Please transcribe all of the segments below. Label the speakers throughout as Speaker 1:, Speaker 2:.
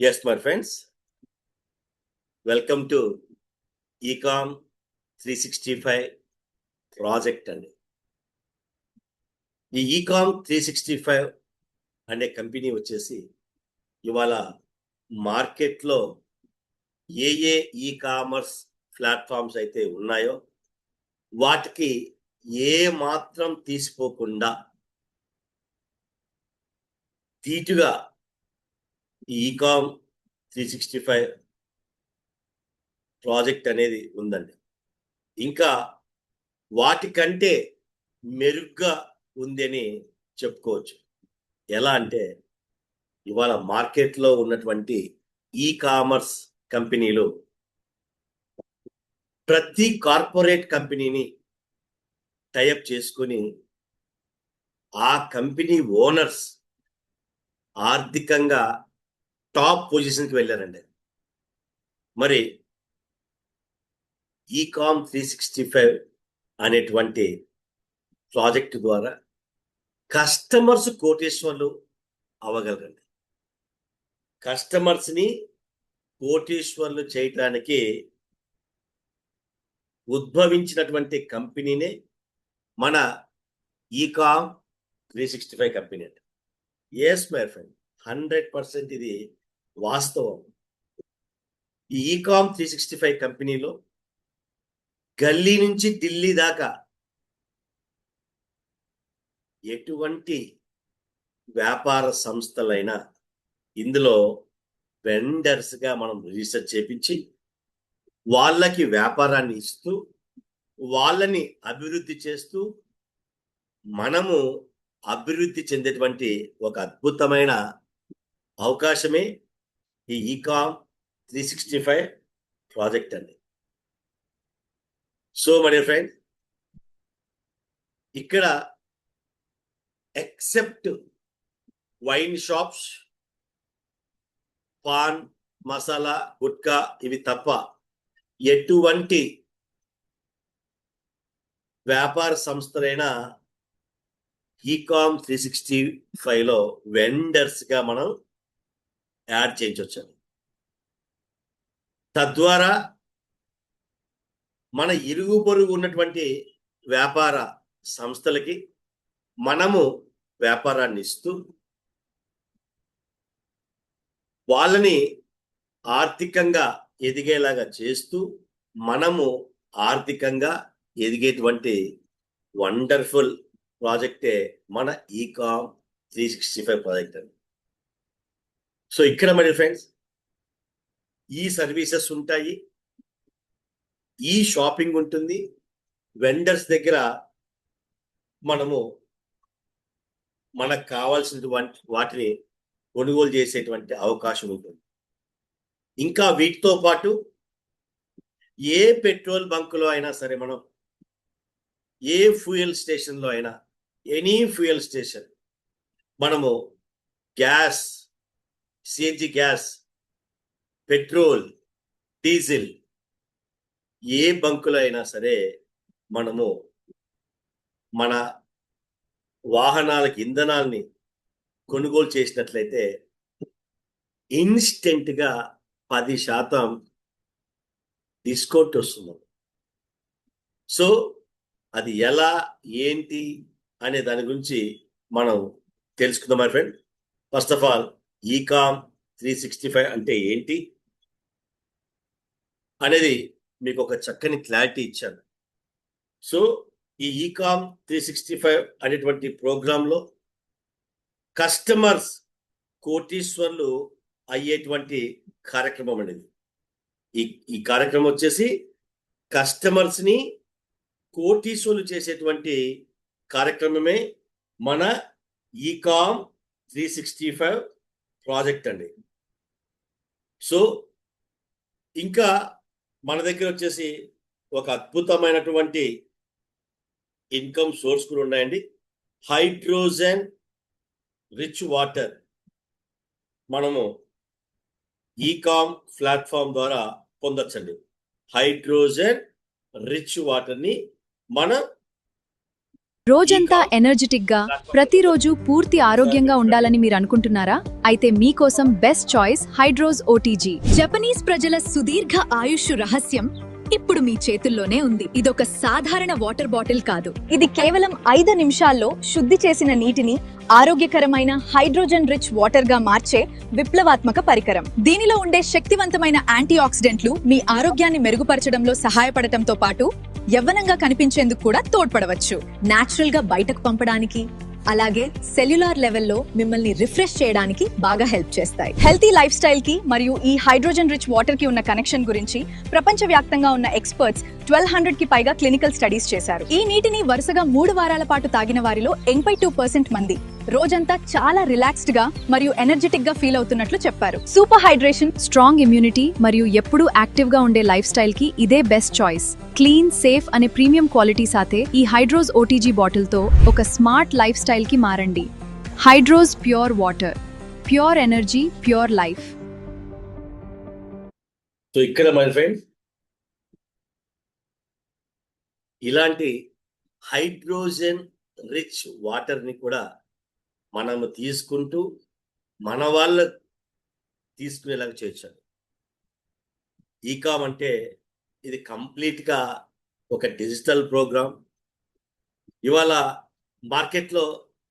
Speaker 1: Yes, my friends, welcome to Ecom 365 project అండి. ఈ Ecom 365 అనే కంపెనీ వచ్చేసి ఇవాళ మార్కెట్లో ఏ ఈ కామర్స్ ప్లాట్ఫామ్స్ అయితే ఉన్నాయో వాటికి ఏ మాత్రం తీసిపోకుండా ధీటుగా ఈ Ecom 365 ప్రాజెక్ట్ అనేది ఉందండి. ఇంకా వాటికంటే మెరుగ్గా ఉంది అని చెప్పుకోవచ్చు. ఎలా అంటే ఇవాళ మార్కెట్లో ఉన్నటువంటి ఈ కామర్స్ కంపెనీలు ప్రతి కార్పొరేట్ కంపెనీని టైఅప్ చేసుకుని ఆ కంపెనీ ఓనర్స్ ఆర్థికంగా టాప్ పొజిషన్కి వెళ్ళారండి. మరి Ecom 365 అనేటువంటి ప్రాజెక్ట్ ద్వారా కస్టమర్స్ కోటేశ్వర్లు అవ్వగలరండి. కస్టమర్స్ని కోటేశ్వర్లు చేయటానికి ఉద్భవించినటువంటి కంపెనీనే మన Ecom 365 కంపెనీ అండి. ఎస్ మై ఫ్రెండ్, 100% ఇది వాస్తవం. ఈ Ecom 365 కంపెనీలో గల్లీ నుంచి ఢిల్లీ దాకా ఎటువంటి వ్యాపార సంస్థలైనా ఇందులో వెండర్స్గా మనం రీసెర్చ్ చేపించి వాళ్ళకి వ్యాపారాన్ని ఇస్తూ వాళ్ళని అభివృద్ధి చేస్తూ మనము అభివృద్ధి చెందేటువంటి ఒక అద్భుతమైన అవకాశమే ఈ Ecom 365 ప్రాజెక్ట్ అండి. సో మై డియర్ ఫ్రెండ్, ఇక్కడ except wine shops, pan, masala, gutka ఇవి తప్ప ఎటువంటి వ్యాపార సంస్థలైనా Ecom 365లో వెండర్స్గా మనం యాడ్ చేయించవచ్చు. తద్వారా మన ఇరుగు పొరుగు ఉన్నటువంటి వ్యాపార సంస్థలకి మనము వ్యాపారాన్ని ఇస్తూ వాళ్ళని ఆర్థికంగా ఎదిగేలాగా చేస్తూ మనము ఆర్థికంగా ఎదిగేటువంటి వండర్ఫుల్ ప్రాజెక్టే మన Ecom 365 ప్రాజెక్ట్ అండి. సో ఇక్కడ మరి ఫ్రెండ్స్, ఈ సర్వీసెస్ ఉంటాయి, ఈ షాపింగ్ ఉంటుంది, వెండర్స్ దగ్గర మనము మనకు కావాల్సినటువంటి వాటిని కొనుగోలు చేసేటువంటి అవకాశం ఉంటుంది. ఇంకా వీటితో పాటు ఏ పెట్రోల్ బంకులో అయినా సరే, మనం ఏ ఫ్యూయల్ స్టేషన్లో అయినా, ఎనీ ఫ్యూయల్ స్టేషన్, మనము gas, CNG gas, petrol, diesel ఏ బంకులో అయినా సరే మనము మన వాహనాలకు ఇంధనాల్ని కొనుగోలు చేసినట్లయితే ఇన్స్టెంట్గా 10% డిస్కౌంట్ వస్తుంది. సో అది ఎలా ఏంటి అనే దాని గురించి మనం తెలుసుకుందాం my friend. First of all Ecom 365 అంటే ఏంటి అనేది మీకు ఒక చక్కని క్లారిటీ ఇచ్చాను. సో ఈ Ecom 365 అనేటువంటి ప్రోగ్రాంలో కస్టమర్స్ కోటీశ్వర్లు అయ్యేటువంటి కార్యక్రమం అనేది. ఈ కార్యక్రమం వచ్చేసి కస్టమర్స్ని కోటీశ్వర్లు చేసేటువంటి కార్యక్రమమే మన Ecom 365 ప్రాజెక్ట్ అండి. సో ఇంకా మన దగ్గర వచ్చేసి ఒక అద్భుతమైనటువంటి ఇన్కమ్ సోర్స్ కూడా ఉన్నాయండి. హైడ్రోజన్ రిచ్ వాటర్ మనము Ecom ప్లాట్ఫామ్ ద్వారా పొందొచ్చండి. హైడ్రోజన్ రిచ్ వాటర్ని మనం
Speaker 2: రోజంతా ఎనర్జెటిక్ గా ప్రతిరోజు పూర్తి ఆరోగ్యంగా ఉండాలని మీరు అనుకుంటున్నారా? అయితే మీకోసం బెస్ట్ చాయిస్ హైడ్రోజ్ ఓటీజీ. జపనీస్ ప్రజల సుదీర్ఘ ఆయుష్ రహస్యం ఇప్పుడు మీ చేతుల్లోనే ఉంది. ఇదొక సాధారణ వాటర్ బాటిల్ కాదు. ఇది కేవలం 5 నిమిషాల్లో శుద్ధి చేసిన నీటిని ఆరోగ్యకరమైన హైడ్రోజన్ రిచ్ వాటర్ గా మార్చే విప్లవాత్మక పరికరం. దీనిలో ఉండే శక్తివంతమైన యాంటీ ఆక్సిడెంట్లు మీ ఆరోగ్యాన్ని మెరుగుపరచడంలో సహాయపడటంతో పాటు యవ్వనంగా కనిపించేందుకు కూడా తోడ్పడవచ్చు. నేచురల్ గా బయటకు పంపడానికి, అలాగే సెల్యులార్ లెవెల్లో మిమ్మల్ని రిఫ్రెష్ చేయడానికి బాగా హెల్ప్ చేస్తాయి. హెల్తీ లైఫ్ స్టైల్ కి మరియు ఈ హైడ్రోజన్ రిచ్ వాటర్ కి ఉన్న కనెక్షన్ గురించి ప్రపంచవ్యాప్తంగా ఉన్న ఎక్స్పర్ట్స్ 1200 కి పైగా క్లినికల్ స్టడీస్ చేశారు. ఈ నీటిని వరుసగా 3 వారాల పాటు తాగిన వారిలో 82% మంది రోజంతా చాలా రిలాక్స్డ్ గా మరియు ఎనర్జెటిక్ గా ఫీల్ అవుతున్నట్లు చెప్పారు. సూపర్ హైడ్రేషన్, స్ట్రాంగ్ ఇమ్యూనిటీ మరియు ఎప్పుడూ యాక్టివ్ గా ఉండే లైఫ్ స్టైల్ కి ఇదే బెస్ట్ చాయిస్. క్లీన్, సేఫ్ అనే ప్రీమియం క్వాలిటీ సాతే ఈ హైడ్రోజ్ ఓటీజీ బాటిల్ తో ఒక స్మార్ట్ లైఫ్ స్టైల్ కి మారండి. హైడ్రోజ్ pure water, pure energy, pure life.
Speaker 1: So ఇక్కడ మై ఫ్రెండ్స్, ఇలాంటి హైడ్రోజన్ రిచ్ వాటర్ ని కూడా మనము తీసుకుంటూ మన వాళ్ళ తీసుకునేలాగా చేయొచ్చు. ఈకామ్ అంటే ఇది కంప్లీట్గా ఒక డిజిటల్ ప్రోగ్రామ్. ఇవాళ మార్కెట్లో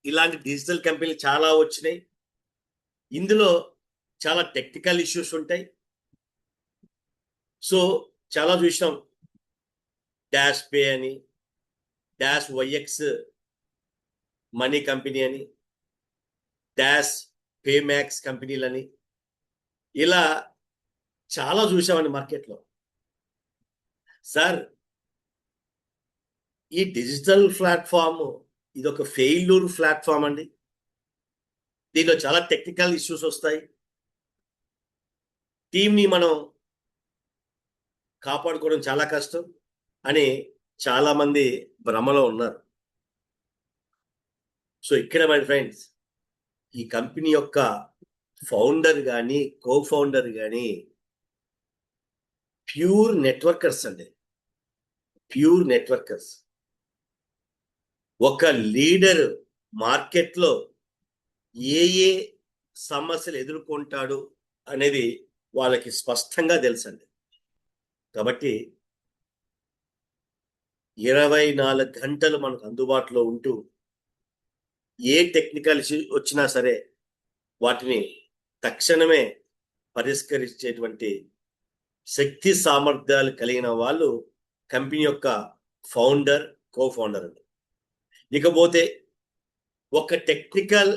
Speaker 1: ఇలాంటి డిజిటల్ కంపెనీలు చాలా వచ్చినాయి. ఇందులో చాలా టెక్నికల్ ఇష్యూస్ ఉంటాయి. సో చాలా చూసినాం, డాష్ పే అని, డాష్ వైఎక్స్ మనీ కంపెనీ అని, డాష్ పేమ్యాక్స్ కంపెనీలని, ఇలా చాలా చూసామండి మార్కెట్లో. సార్, ఈ డిజిటల్ ప్లాట్ఫామ్ ఇది ఒక ఫెయిల్యూర్ ప్లాట్ఫామ్ అండి. దీనిలో చాలా టెక్నికల్ ఇష్యూస్ వస్తాయి. టీంని మనం కాపాడుకోవడం చాలా కష్టం అని చాలా మంది భ్రమలో ఉన్నారు. సో ఇక్కడ మై ఫ్రెండ్స్, ఈ కంపెనీ యొక్క ఫౌండర్ కానీ కో ఫౌండర్ కానీ ప్యూర్ నెట్వర్కర్స్ అండి. ప్యూర్ నెట్వర్కర్స్. ఒక లీడర్ మార్కెట్లో ఏ ఏ సమస్యలు ఎదుర్కొంటాడు అనేది వాళ్ళకి స్పష్టంగా తెలుసండి. కాబట్టి 24 గంటలు మనకు అందుబాటులో ఉంటూ ఏ టెక్నికల్ ఇష్యూ వచ్చినా సరే వాటిని తక్షణమే పరిష్కరించేటువంటి శక్తి సామర్థ్యాలు కలిగిన వాళ్ళు కంపెనీ యొక్క ఫౌండర్, కో ఫౌండర్ అండి. ఇకపోతే ఒక టెక్నికల్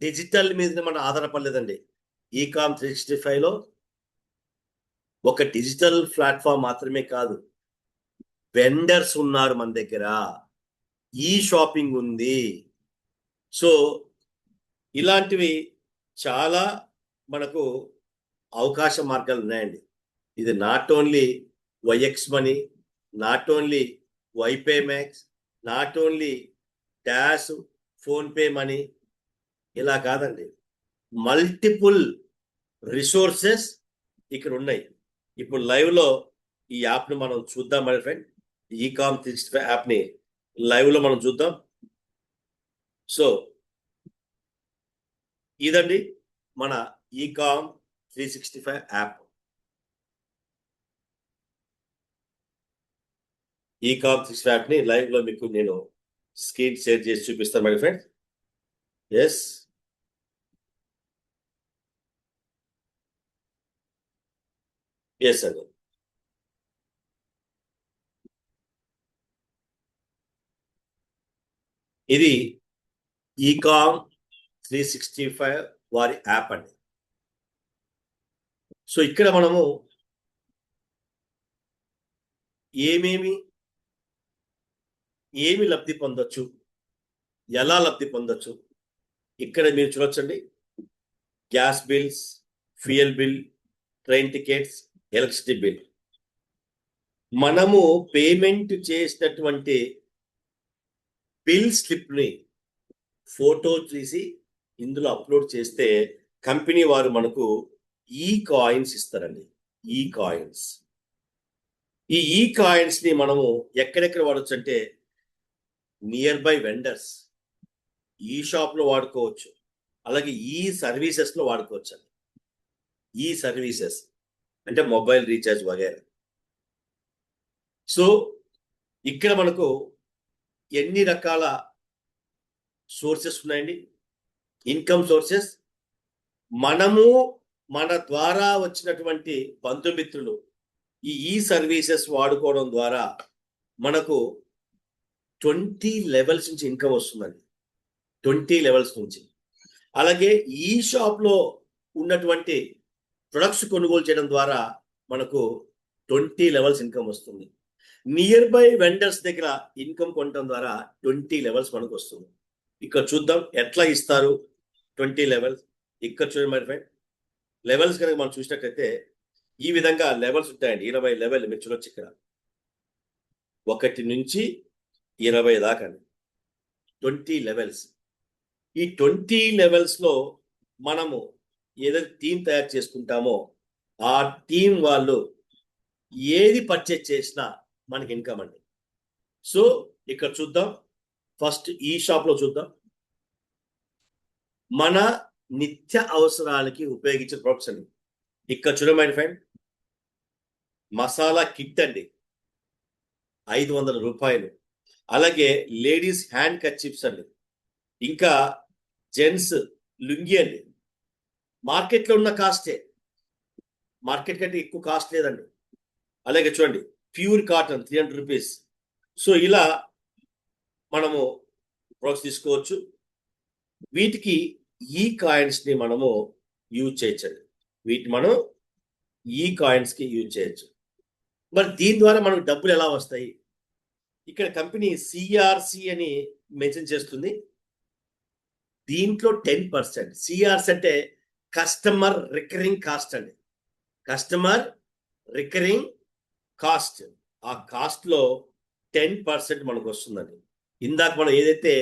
Speaker 1: డిజిటల్ మీద మనం ఆధారపడలేదండి. ఈకామ్ 365లో ఒక డిజిటల్ ప్లాట్ఫామ్ మాత్రమే కాదు, వెండర్స్ ఉన్నారు మన దగ్గర, ఈ షాపింగ్ ఉంది. సో ఇలాంటివి చాలా మనకు అవకాశ మార్గాలు ఉన్నాయండి. ఇది not only YX money, not only YPay max, not only dash PhonePe money, ఇలా కాదండి, మల్టిపుల్ రిసోర్సెస్ ఇక్కడ ఉన్నాయి. ఇప్పుడు లైవ్లో ఈ యాప్ను మనం చూద్దాం మై ఫ్రెండ్. ఈకామ్ 365 యాప్ని లైవ్లో మనం చూద్దాం. సో ఇదండి మన ఈకామ్ 365 యాప్. ఈకామ్ 365 యాప్ని లైవ్లో మీకు నేను స్క్రీన్ షేర్ చేసి చూపిస్తాను మై ఫ్రెండ్. ఎస్, ఎస్ అండి. ఇది ఈకామ్ 365 వారి యాప్ అండి. సో ఇక్కడ మనము ఏమి లబ్ధి పొందొచ్చు, ఎలా లబ్ధి పొందొచ్చు ఇక్కడ మీరు చూడొచ్చండి. Gas bills, fuel bill, train tickets, electricity bill. మనము పేమెంట్ చేసినటువంటి బిల్ స్లిప్ని ఫోటో తీసి ఇందులో అప్లోడ్ చేస్తే కంపెనీ వారు మనకు ఈ కాయిన్స్ ఇస్తారండి. ఈ కాయిన్స్, ఈ కాయిన్స్ ని మనము ఎక్కడెక్కడ వాడచ్చు అంటే నియర్ బై వెండర్స్, ఈ షాప్ లో వాడుకోవచ్చు, అలాగే ఈ సర్వీసెస్ లో వాడుకోవచ్చు. ఈ సర్వీసెస్ అంటే మొబైల్ రీఛార్జ్ వగైరా. సో ఇక్కడ మనకు ఎన్ని రకాల సోర్సెస్ ఉన్నాయండి, ఇన్కమ్ సోర్సెస్. మనము మన ద్వారా వచ్చినటువంటి బంధుమిత్రులు ఈ సర్వీసెస్ వాడుకోవడం ద్వారా మనకు 20 లెవెల్స్ నుంచి ఇన్కమ్ వస్తుందండి. 20 లెవెల్స్ నుంచి. అలాగే ఈ షాప్ లో ఉన్నటువంటి ప్రొడక్ట్స్ కొనుగోలు చేయడం ద్వారా మనకు 20 లెవెల్స్ ఇన్కమ్ వస్తుంది. నియర్ బై వెండర్స్ దగ్గర ఇన్కమ్ కొనడం ద్వారా 20 లెవెల్స్ మనకు వస్తుంది. ఇక్కడ చూద్దాం ఎట్లా ఇస్తారు 20 లెవెల్స్. ఇక్కడ చూడండి మై ఫ్రెండ్, లెవెల్స్ కనుక మనం చూసినట్లయితే ఈ విధంగా లెవెల్స్ ఉంటాయండి. 20 లెవెల్ మీరు చూడొచ్చు ఇక్కడ, 1 నుంచి 20 దాకా 20 లెవెల్స్. ఈ 20 లెవెల్స్ లో మనము ఏదైతే టీం తయారు చేసుకుంటామో ఆ టీం వాళ్ళు ఏది పర్చేజ్ చేసినా మనకి ఇన్కమ్ అండి. సో ఇక్కడ చూద్దాం, ఫస్ట్ ఈ షాప్ లో చూద్దాం. మన నిత్య అవసరాలకి ఉపయోగించే ప్రొడక్ట్స్ అండి. ఇక్కడ చూడమని ఫ్రెండ్, మసాలా కిట్ అండి 500 రూపాయలు. అలాగే లేడీస్ హ్యాండ్ కర్చీఫ్స్ అండి, ఇంకా జెంట్స్ లుంగి అండి. మార్కెట్లో ఉన్న కాస్టే, మార్కెట్ కంటే ఎక్కువ కాస్ట్ లేదండి. అలాగే చూడండి ప్యూర్ కాటన్ 300 రూపీస్. సో ఇలా మనము ప్రొడక్ట్స్ తీసుకోవచ్చు. వీటికి ఈ కాయిన్స్ ని మనము యూజ్ చేయొచ్చండి. వీటిని మనం ఈ కాయిన్స్ కి యూజ్ చేయొచ్చు. మరి దీని ద్వారా మనకు డబ్బులు ఎలా వస్తాయి? ఇక్కడ కంపెనీ సిఆర్సి అని మెన్షన్ చేస్తుంది. దీంట్లో 10%. సిఆర్సి అంటే కస్టమర్ రికరింగ్ కాస్ట్ అండి. Customer recurring cost. ఆ కాస్ట్ లో 10% మనకు వస్తుందండి. ఇందాక మనం ఏదైతే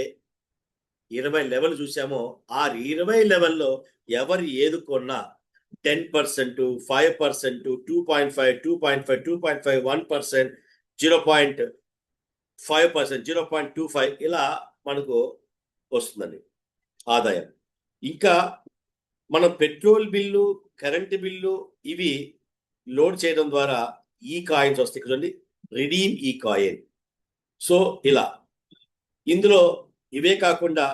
Speaker 1: 20 లెవెల్ చూసామో ఆ 20 లెవెల్లో ఎవరు ఏది కొన్నా 10%, 5%, 2.5, 2.5, 2.5, 1%, 0.5%, 0.25 ఇలా మనకు వస్తుందండి ఆదాయం. ఇంకా మనం పెట్రోల్ బిల్లు, కరెంటు బిల్లు ఇవి లోడ్ చేయడం ద్వారా ఈ కాయిన్స్ వస్తాయి. చూడండి రిడీమ్ ఈ కాయిన్. సో ఇలా ఇందులో ఇవే కాకుండా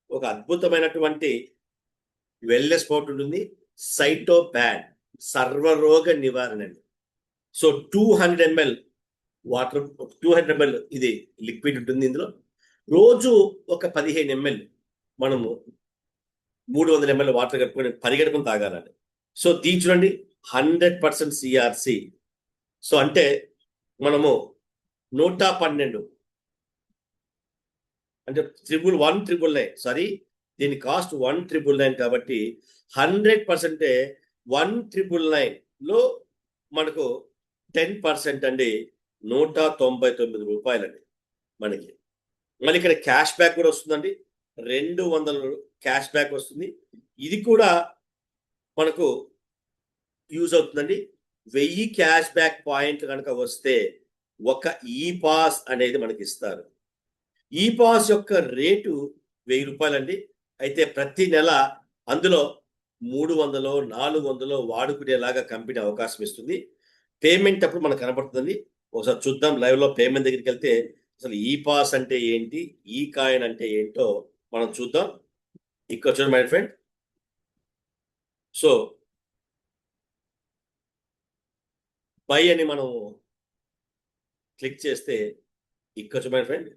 Speaker 1: ఒక అద్భుతమైనటువంటి వెల్నెస్ పౌడర్ ఉంటుంది, సైటోప్యాడ్, సర్వరోగ నివారణ అండి. సో 200 ml వాటర్, 200 ml ఇది లిక్విడ్ ఉంటుంది. ఇందులో రోజు ఒక 15 ml మనము 300 ml వాటర్ కలుపుకొని పరిగెడుకుని తాగాలండి. సో దీని చూడండి 100% సిఆర్సి. సో అంటే మనము 112 అంటే 111,999, సారీ దీని కాస్ట్ 1,999 కాబట్టి 100% 1,999 లో మనకు 10% అండి 199 రూపాయలండి మనకి. మళ్ళీ ఇక్కడ క్యాష్ బ్యాక్ కూడా వస్తుందండి, 200 క్యాష్ బ్యాక్ వస్తుంది. ఇది కూడా మనకు యూజ్ అవుతుందండి. 1000 క్యాష్ బ్యాక్ పాయింట్ కనుక వస్తే ఒక ఈ పాస్ అనేది మనకి ఇస్తారు. ఈ పాస్ యొక్క రేటు 1000 రూపాయలండి. అయితే ప్రతి నెల అందులో 300, 400 వాడుకునేలాగా కంపెనీ అవకాశం ఇస్తుంది. పేమెంట్ అప్పుడు మనకు కనబడుతుంది. ఒకసారి చూద్దాం లైవ్ లో పేమెంట్ దగ్గరికి వెళ్తే అసలు ఈ పాస్ అంటే ఏంటి, ఈ కాయిన్ అంటే ఏంటో మనం చూద్దాం. ఇక్కడ చూడండి మై ఫ్రెండ్. సో బై అని మనం క్లిక్ చేస్తే ఇక్కడ చూడండి మై ఫ్రెండ్,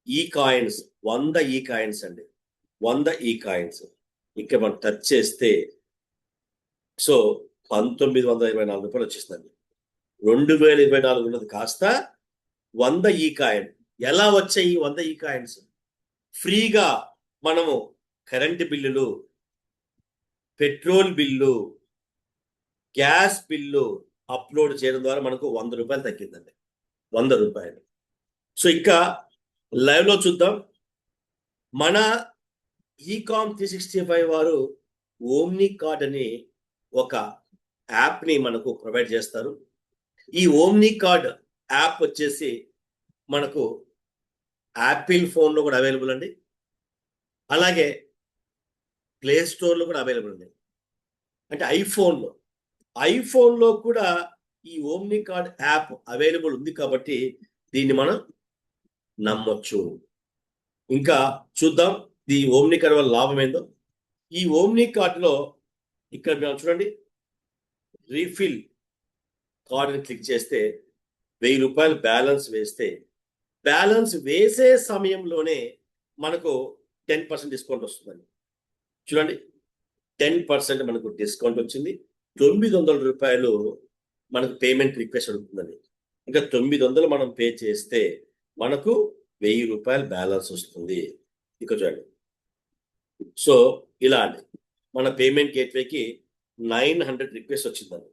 Speaker 1: ఈ కాయిన్స్ 100 ఈ కాయిన్స్ అండి, 100 ఈ కాయిన్స్ ఇక్కడ మనం టచ్ చేస్తే సో 1924 రూపాయలు వచ్చేస్తుందండి. 2024 ఉన్నది కాస్త 100 ఈ కాయిన్. ఎలా వచ్చాయి 100 ఈ కాయిన్స్? ఫ్రీగా మనము కరెంటు బిల్లులు, petrol bill, gas bill upload చేయడం ద్వారా మనకు 100 రూపాయలు తగ్గిందండి, 100 రూపాయలు. సో ఇంకా లైవ్ లో చూద్దాం. మన ఈకామ్ 365 వారు ఓమ్ని కార్డ్ అని ఒక యాప్ ని మనకు ప్రొవైడ్ చేస్తారు. ఈ ఓమ్ని కార్డ్ యాప్ వచ్చేసి మనకు యాపిల్ ఫోన్లో కూడా అవైలబుల్ అండి. అలాగే ప్లే స్టోర్లో కూడా అవైలబుల్ ఉంది. అంటే ఐఫోన్లో కూడా ఈ ఓమ్ని కార్డ్ యాప్ అవైలబుల్ ఉంది కాబట్టి దీన్ని మనం నమ్మొచ్చు. ఇంకా చూద్దాం ఈ ఓమ్ని కార్డ్ వల్ల లాభం ఏందో. ఈ ఓమ్ని కార్డులో ఇక్కడ మనం చూడండి, రీఫిల్ కార్డుని క్లిక్ చేస్తే 1000 రూపాయలు బ్యాలెన్స్ వేస్తే, బ్యాలెన్స్ వేసే సమయంలోనే మనకు 10% డిస్కౌంట్ వస్తుందండి. చూడండి, 10% మనకు డిస్కౌంట్ వచ్చింది. 900 రూపాయలు మనకు పేమెంట్ రిక్వెస్ట్ ఉంటుందండి. ఇంకా 900 మనం పే చేస్తే మనకు 1000 రూపాయలు బ్యాలెన్స్ వస్తుంది. ఇక చూడండి, సో ఇలా అండి మన పేమెంట్ గేట్వేకి 900 రిక్వెస్ట్ వచ్చిందండి.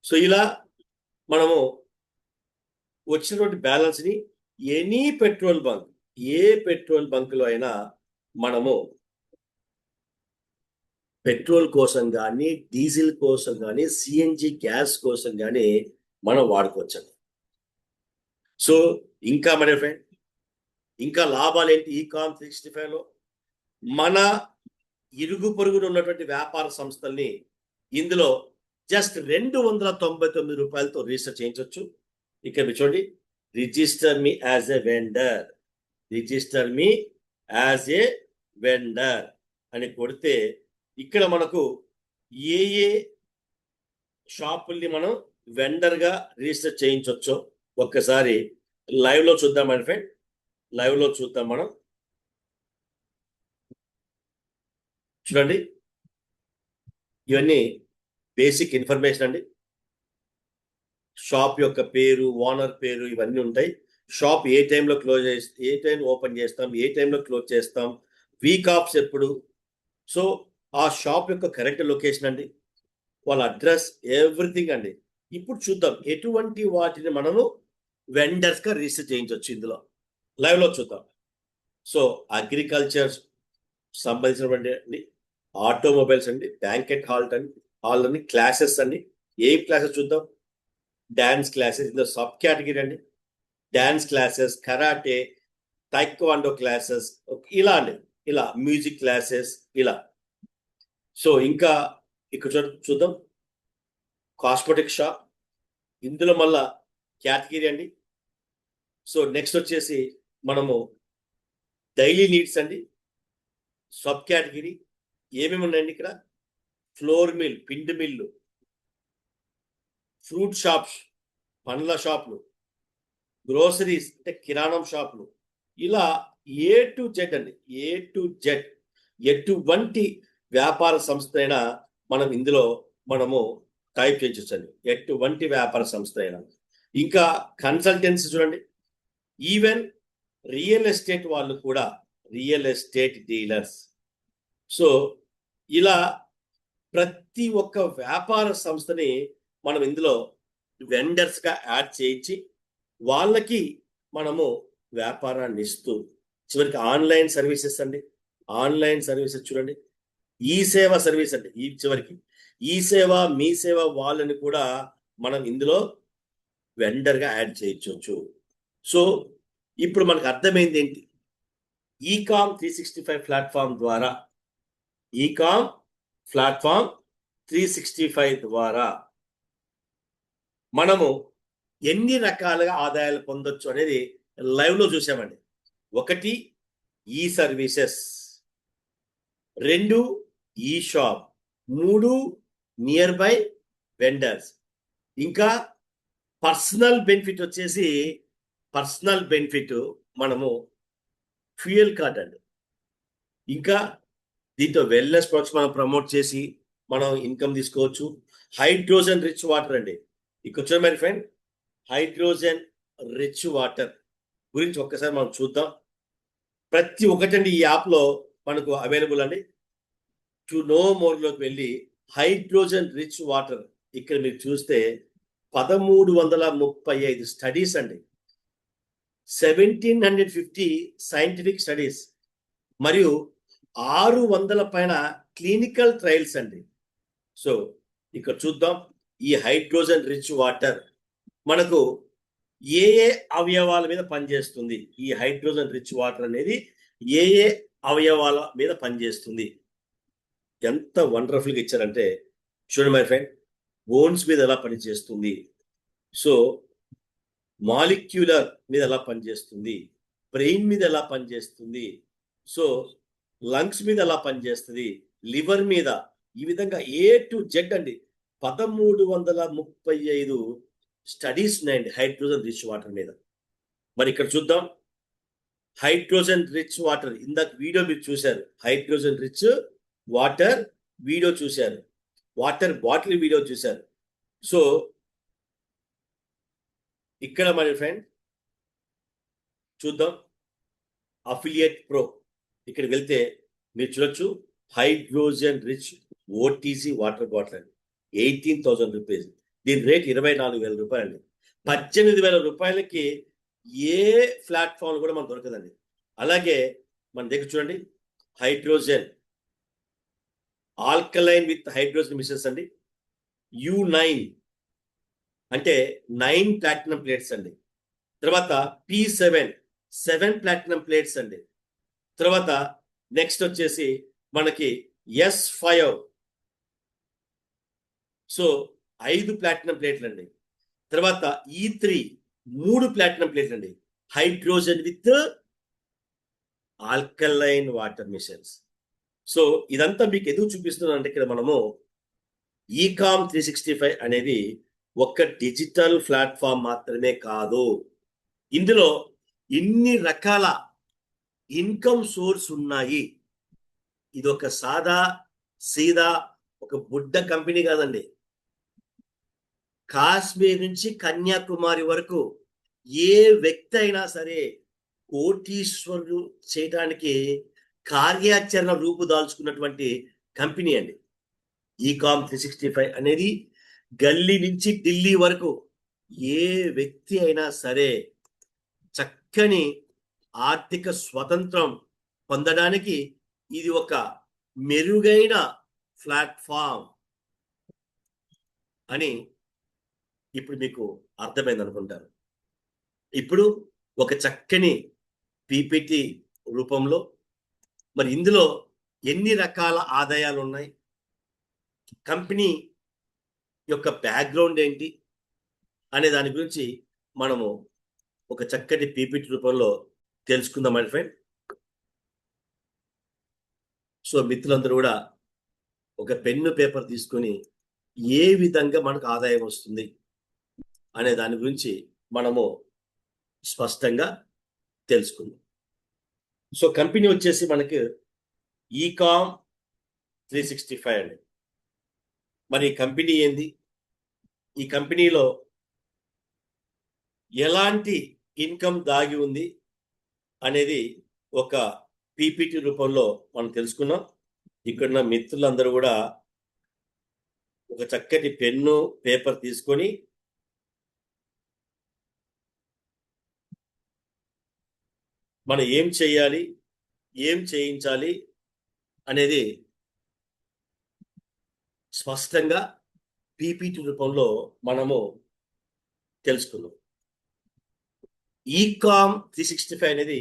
Speaker 1: సో ఇలా మనము వచ్చినటువంటి బ్యాలెన్స్ని ఎనీ పెట్రోల్ బంక్, ఏ పెట్రోల్ బంక్లో అయినా మనము పెట్రోల్ కోసం కానీ, డీజిల్ కోసం కానీ, సిఎన్జి గ్యాస్ కోసం కానీ మనం వాడుకోవచ్చండి. సో ఇంకా మన ఫ్రెండ్, ఇంకా లాభాలు ఏంటి ఈకామ్ 365లో? మన ఇరుగు పొరుగున ఉన్నటువంటి వ్యాపార సంస్థల్ని ఇందులో జస్ట్ 299 రూపాయలతో రిజిస్టర్ చేయించవచ్చు. ఇక్కడ చూడండి, register me as a vendor, register me as a vendor అని కొడితే ఇక్కడ మనకు ఏ ఏ షాపుల్ని మనం వెండర్గా రిజిస్టర్ చేయించవచ్చో ఒక్కసారి లైవ్లో చూద్దాం మన ఫ్రెండ్. లైవ్లో చూద్దాం మనం. చూడండి, ఇవన్నీ బేసిక్ ఇన్ఫర్మేషన్ అండి. షాప్ యొక్క పేరు, ఓనర్ పేరు ఇవన్నీ ఉంటాయి. షాప్ ఏ టైంలో క్లోజ్ చేస్తాం, ఏ టైం ఓపెన్ చేస్తాం, ఏ టైంలో క్లోజ్ చేస్తాం, వీక్ ఆఫ్స్ ఎప్పుడు, సో ఆ షాప్ యొక్క కరెక్ట్ లొకేషన్ అండి, వాళ్ళ అడ్రస్, ఎవ్రీథింగ్ అండి. ఇప్పుడు చూద్దాం ఎటువంటి వాటిని మనము వెండర్స్గా రిజిస్టర్ చేయించవచ్చు ఇందులో. లైవ్లో చూద్దాం. సో అగ్రికల్చర్ సంబంధించినటువంటి అండి, ఆటోమొబైల్స్ అండి, బ్యాంకెట్ హాల్ అని, క్లాసెస్ అండి. ఏ క్లాసెస్ చూద్దాం? డాన్స్ క్లాసెస్, ఇందులో సబ్ కేటగిరీ అండి. Dance classes, karate, taekwondo classes, ఇలా అండి, ఇలా మ్యూజిక్ క్లాసెస్ ఇలా. సో ఇంకా ఇక్కడ చూద్దాం, కాస్మెటిక్ షాప్, ఇందులో మళ్ళా కేటగిరీ అండి. సో నెక్స్ట్ వచ్చేసి మనము డైలీ నీడ్స్ అండి, సబ్ కేటగిరీ ఏమేమి ఉన్నాయండి ఇక్కడ? ఫ్లోర్ మిల్, పిండి మిల్లు, ఫ్రూట్ షాప్స్, పండ్ల షాపులు, గ్రోసరీస్ అంటే కిరాణం షాపులు, ఇలా ఏ టు జెడ్ అండి, ఏ టు జెడ్. ఎటువంటి వ్యాపార సంస్థ అయినా మనం ఇందులో మనము టైప్ చేయించండి, ఎటువంటి వ్యాపార సంస్థ అయినా. ఇంకా కన్సల్టెన్సీ చూడండి, ఈవెన్ రియల్ ఎస్టేట్ వాళ్ళు కూడా, రియల్ ఎస్టేట్ డీలర్స్. సో ఇలా ప్రతి ఒక్క వ్యాపార సంస్థని మనం ఇందులో వెండర్స్గా యాడ్ చేయించి వాళ్ళకి మనము వ్యాపారాన్ని ఇస్తూ, చివరికి ఆన్లైన్ సర్వీసెస్ అండి, ఆన్లైన్ సర్వీసెస్ చూడండి, ఈ సేవ సర్వీస్ అండి, ఈ చివరికి ఈ సేవ, మీ సేవ వాళ్ళని కూడా మనం ఇందులో వెండర్గా యాడ్ చేయించవచ్చు. సో ఇప్పుడు మనకు అర్థమైంది ఏంటి? ఈకామ్ 365 ప్లాట్ఫామ్ ద్వారా, ఈకామ్ ప్లాట్ఫామ్ 365 ద్వారా మనము ఎన్ని రకాలుగా ఆదాయాలు పొందొచ్చు అనేది లైవ్లో చూసామండి. 1 ఈ సర్వీసెస్, 2 ఈ షాప్, 3 నియర్ బై వెండర్స్, ఇంకా పర్సనల్ బెనిఫిట్ వచ్చేసి, పర్సనల్ బెనిఫిట్ మనము ఫ్యూయల్ కార్డ్ అండి. ఇంకా దీంతో వెల్నెస్ ప్రొడక్ట్స్ మనం ప్రమోట్ చేసి మనం ఇన్కమ్ తీసుకోవచ్చు. హైడ్రోజన్ రిచ్ వాటర్ అండి, ఇక్కడ వచ్చారు my friend, hydrogen rich water గురించి ఒక్కసారి మనం చూద్దాం. ప్రతి ఒక్కటండి ఈ యాప్లో మనకు అవైలబుల్ అండి. టు నో మోర్లోకి వెళ్ళి హైడ్రోజన్ రిచ్ వాటర్ ఇక్కడ మీరు చూస్తే 1335 స్టడీస్ అండి, 1750 సైంటిఫిక్ స్టడీస్ మరియు 600 పైన క్లినికల్ ట్రయల్స్ అండి. సో ఇక్కడ చూద్దాం, ఈ హైడ్రోజన్ రిచ్ వాటర్ మనకు ఏ ఏ అవయవాల మీద పనిచేస్తుంది, ఈ హైడ్రోజన్ రిచ్ వాటర్ అనేది ఏ ఏ అవయవాల మీద పనిచేస్తుంది. ఎంత వండర్ఫుల్గా ఇచ్చారంటే చూడండి మై ఫ్రెండ్, బోన్స్ మీద ఎలా పనిచేస్తుంది, సో మాలిక్యులర్ మీద ఎలా పనిచేస్తుంది, బ్రెయిన్ మీద ఎలా పనిచేస్తుంది, సో లంగ్స్ మీద ఎలా పనిచేస్తుంది, లివర్ మీద, ఈ విధంగా ఏ టు జెడ్ అండి 1335 స్టడీస్ ఉన్నాయండి హైడ్రోజన్ రిచ్ వాటర్ మీద. మరి ఇక్కడ చూద్దాం, హైడ్రోజన్ రిచ్ వాటర్ ఇందాక వీడియో మీరు చూశారు, హైడ్రోజన్ రిచ్ వాటర్ వీడియో చూశారు, వాటర్ బాటిల్ వీడియో చూశారు. సో ఇక్కడ మరి ఫ్రెండ్ చూద్దాం, అఫిలియేట్ ప్రో ఇక్కడ వెళ్తే మీరు చూడొచ్చు, hydrogen rich OTC water bottle అండి, 18,000 రూపీస్. దీని రేట్ 24,000 రూపాయలండి. 18,000 రూపాయలకి ఏ ప్లాట్ఫామ్ కూడా మనకు దొరకదండి. అలాగే మన దగ్గర చూడండి, hydrogen alkaline with hydrogen machines అండి, U9 అంటే 9 ప్లాటినం ప్లేట్స్ అండి. తర్వాత P7 7 ప్లాటినం ప్లేట్స్ అండి. తర్వాత నెక్స్ట్ వచ్చేసి మనకి S5 సో 5 ప్లాటినం ప్లేట్లు అండి. తర్వాత E3 3 ప్లాటినం ప్లేట్లు అండి, hydrogen with alkaline water machines. So ఇదంతా మీకు ఎందుకు చూపిస్తున్నాను అంటే, ఇక్కడ మనము ఈకామ్ 365 అనేది ఒక డిజిటల్ ప్లాట్ఫామ్ మాత్రమే కాదు, ఇందులో ఇన్ని రకాల ఇన్కమ్ సోర్స్ ఉన్నాయి. ఇది ఒక సాదా సీదా ఒక బుడ్డ కంపెనీ కాదండి. కాశ్మీర్ నుంచి కన్యాకుమారి వరకు ఏ వ్యక్తి అయినా సరే కోటీశ్వరులు చేయడానికి కార్యాచరణ రూపుదాల్చుకున్నటువంటి కంపెనీ అండి ఈకామ్ 365 అనేది. గల్లీ నుంచి ఢిల్లీ వరకు ఏ వ్యక్తి అయినా సరే చక్కని ఆర్థిక స్వతంత్రం పొందడానికి ఇది ఒక మెరుగైన ప్లాట్ఫామ్ అని ఇప్పుడు మీకు అర్థమైంది అనుకుంటారు. ఇప్పుడు ఒక చక్కని పీపీటీ రూపంలో మరి ఇందులో ఎన్ని రకాల ఆదాయాలు ఉన్నాయి, కంపెనీ యొక్క బ్యాక్గ్రౌండ్ ఏంటి అనే దాని గురించి మనము ఒక చక్కటి పీపీటీ రూపంలో తెలుసుకుందాం మై ఫ్రెండ్. సో మిత్రులందరూ కూడా ఒక పెన్ను పేపర్ తీసుకొని ఏ విధంగా మనకు ఆదాయం వస్తుంది అనే దాని గురించి మనము స్పష్టంగా తెలుసుకుందాం. సో కంపెనీ వచ్చేసి మనకి ఈకామ్ 365 అండి. మరి ఈ కంపెనీ ఏంది, ఈ కంపెనీలో ఎలాంటి ఇన్కమ్ దాగి ఉంది అనేది ఒక పీపీటీ రూపంలో మనం తెలుసుకున్నాం. ఇక్కడున్న మిత్రులందరూ కూడా ఒక చక్కటి పెన్ను పేపర్ తీసుకొని మనం ఏం చేయాలి, ఏం చేయించాలి అనేది స్పష్టంగా పీపీటీ రూపంలో మనము తెలుసుకున్నాం. ఈకామ్ 365 అనేది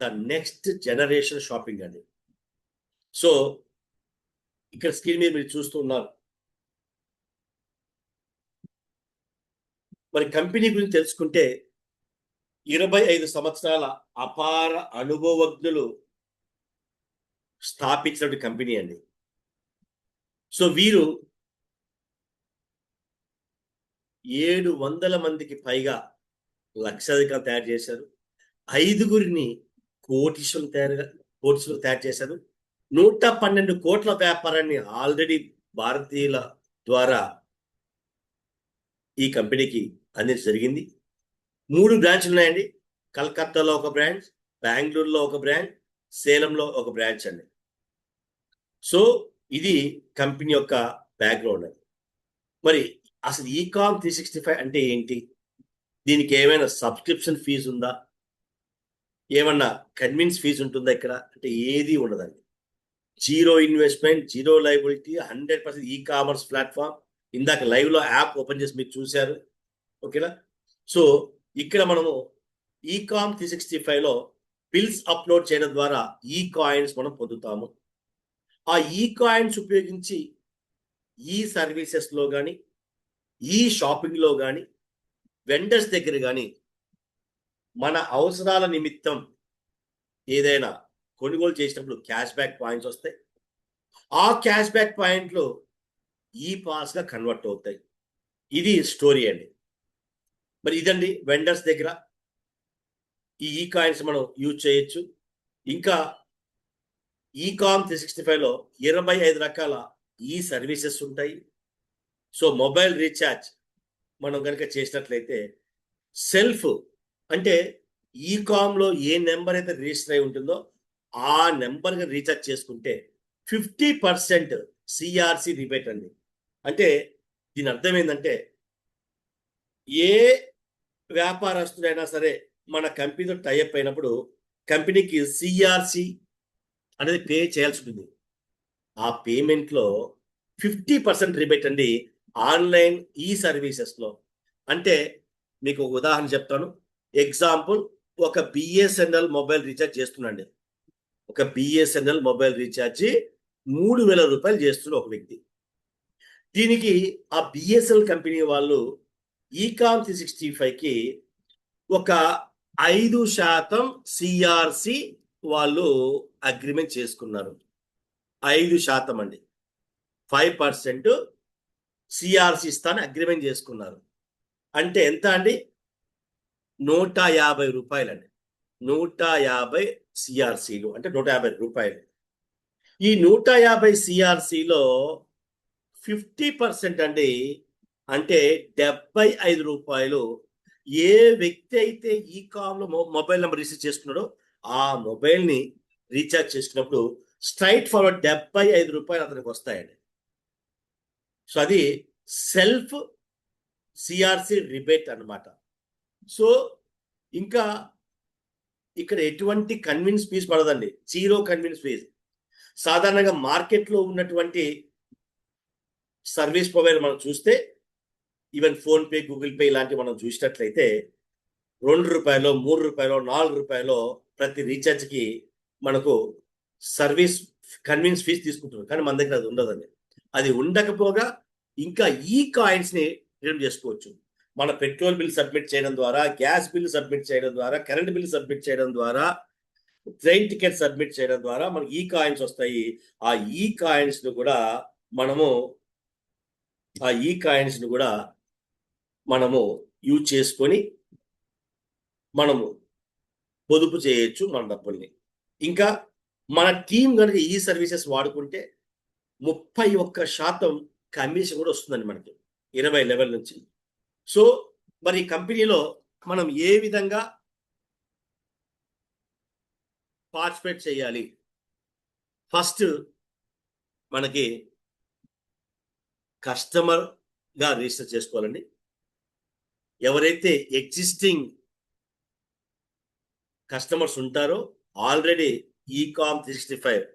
Speaker 1: ద నెక్స్ట్ జనరేషన్ షాపింగ్ అండి. సో ఇక్కడ స్క్రీన్ మీద మీరు చూస్తూ ఉన్నారు. మరి కంపెనీ గురించి తెలుసుకుంటే 25 సంవత్సరాల అపార అనుభవజ్ఞులు స్థాపించినటువంటి కంపెనీ అండి. సో వీరు 700 మందికి పైగా లక్షాధికారులు తయారు చేశారు, 5గురిని కోటీశ్వరులు తయారు చేశారు, 112 కోట్ల వ్యాపారాన్ని ఆల్రెడీ భారతీయుల ద్వారా ఈ కంపెనీకి అందించడం జరిగింది. 3 బ్రాంచ్లు ఉన్నాయండి, కలకత్తాలో ఒక బ్రాంచ్, బెంగళూరులో ఒక బ్రాంచ్, సేలంలో ఒక బ్రాంచ్ అండి. సో ఇది కంపెనీ యొక్క బ్యాక్గ్రౌండ్ అండి. మరి అసలు ఈకామ్ 365 అంటే ఏంటి, దీనికి ఏమైనా సబ్స్క్రిప్షన్ ఫీజు ఉందా, ఏమన్నా కన్విన్స్ ఫీజు ఉంటుందా ఇక్కడ అంటే ఏది ఉండదండి. Zero investment, zero liability, 100% e commerce platform. ఇందాక లైవ్ లో యాప్ ఓపెన్ చేసి మీరు చూశారు, ఓకేనా. సో ఇక్కడ మనము ఈకామ్ 365లో బిల్స్ అప్లోడ్ చేయడం ద్వారా ఈ కాయిన్స్ మనం పొందుతాము. ఆ ఈ కాయిన్స్ ఉపయోగించి ఈ సర్వీసెస్లో కానీ ఈ షాపింగ్లో కానీ వెండర్స్ దగ్గర కానీ మన అవసరాల నిమిత్తం ఏదైనా కొనుగోలు చేసినప్పుడు క్యాష్ బ్యాక్ పాయింట్స్ వస్తాయి. ఆ క్యాష్ బ్యాక్ పాయింట్లు ఈ పాస్గా కన్వర్ట్ అవుతాయి. ఇది స్టోరీ అండి. మరి ఇదండి వెండర్స్ దగ్గర ఈ కాయిన్స్ మనం యూజ్ చేయొచ్చు. ఇంకా ఈకామ్ 365లో 25 రకాల ఈ సర్వీసెస్ ఉంటాయి. సో మొబైల్ రీఛార్జ్ మనం కనుక చేసినట్లయితే సెల్ఫ్ అంటే ఈకామ్లో ఏ నెంబర్ అయితే రిజిస్టర్ అయి ఉంటుందో ఆ నెంబర్గా రీఛార్జ్ చేసుకుంటే 50% సిఆర్సి రిబేట్ అండి. అంటే దీని అర్థం ఏంటంటే ఏ వ్యాపారస్తుడైనా సరే మన కంపెనీతో టైఅప్ అయినప్పుడు కంపెనీకి సిఆర్సి అనేది పే చేయాల్సి ఉంటుంది. ఆ పేమెంట్లో 50% రిబేట్ అండి ఆన్లైన్ ఈ సర్వీసెస్లో. అంటే మీకు ఒక ఉదాహరణ చెప్తాను. ఎగ్జాంపుల్, ఒక బిఎస్ఎన్ఎల్ మొబైల్ రీఛార్జ్ చేస్తున్నాండి. ఒక బిఎస్ఎన్ఎల్ మొబైల్ రీఛార్జ్ 3,000 రూపాయలు చేస్తున్న ఒక వ్యక్తి. దీనికి ఆ బిఎస్ఎన్ఎల్ కంపెనీ వాళ్ళు ఈకామ్ 365కి ఒక 5% సిఆర్సి వాళ్ళు అగ్రిమెంట్ చేసుకున్నారు. 5% అండి, 5% సిఆర్సి ఇస్తాను అగ్రిమెంట్ చేసుకున్నారు. అంటే ఎంత అండి? 150 రూపాయలు అండి. 150 సిఆర్సీలు అంటే 150 రూపాయలు. ఈ 150 సిఆర్సీలో 50% అండి, అంటే 75 రూపాయలు ఏ వ్యక్తి అయితే ఈకామ్లో మొబైల్ నెంబర్ రిసీవ్ చేసుకున్నాడో ఆ మొబైల్ని రీఛార్జ్ చేసుకున్నప్పుడు స్ట్రైట్ ఫార్వర్డ్ 75 రూపాయలు అతనికి వస్తాయండి. సో అది సెల్ఫ్ సిఆర్సి రిబేట్ అన్నమాట. సో ఇంకా ఇక్కడ ఎటువంటి కన్విన్స్ ఫీజ్ పడదండి, జీరో కన్విన్స్ ఫీజ్. సాధారణంగా మార్కెట్లో ఉన్నటువంటి సర్వీస్ ప్రొవైడర్ మనం చూస్తే ఈవెన్ ఫోన్పే, గూగుల్ పే ఇలాంటివి మనం చూసినట్లయితే ₹2, ₹3, ₹4 ప్రతి రీఛార్జ్కి మనకు సర్వీస్ కన్విన్స్ ఫీజ్ తీసుకుంటున్నారు. కానీ మన దగ్గర అది ఉండదండి. అది ఉండకపోగా ఇంకా ఈ కాయిన్స్ని రిడీమ్ చేసుకోవచ్చు. మన పెట్రోల్ బిల్ సబ్మిట్ చేయడం ద్వారా, గ్యాస్ బిల్ సబ్మిట్ చేయడం ద్వారా, కరెంట్ బిల్ సబ్మిట్ చేయడం ద్వారా, ట్రైన్ టికెట్ సబ్మిట్ చేయడం ద్వారా మనకి ఈ కాయిన్స్ వస్తాయి. ఆ ఈ కాయిన్స్ను కూడా మనము యూజ్ చేసుకొని మనము పొదుపు చేయొచ్చు మన డబ్బుల్ని. ఇంకా మన టీం కనుక ఈ సర్వీసెస్ వాడుకుంటే 31% కమిషన్ కూడా వస్తుందండి మనకి 20 లెవెల్ నుంచి. సో మరి కంపెనీలో మనం ఏ విధంగా పార్టిసిపేట్ చేయాలి? ఫస్ట్ మనకి కస్టమర్గా రిజిస్టర్ చేసుకోవాలండి. ఎవరైతే ఎగ్జిస్టింగ్ కస్టమర్స్ ఉంటారో, ఆల్రెడీ ఈకామ్ 365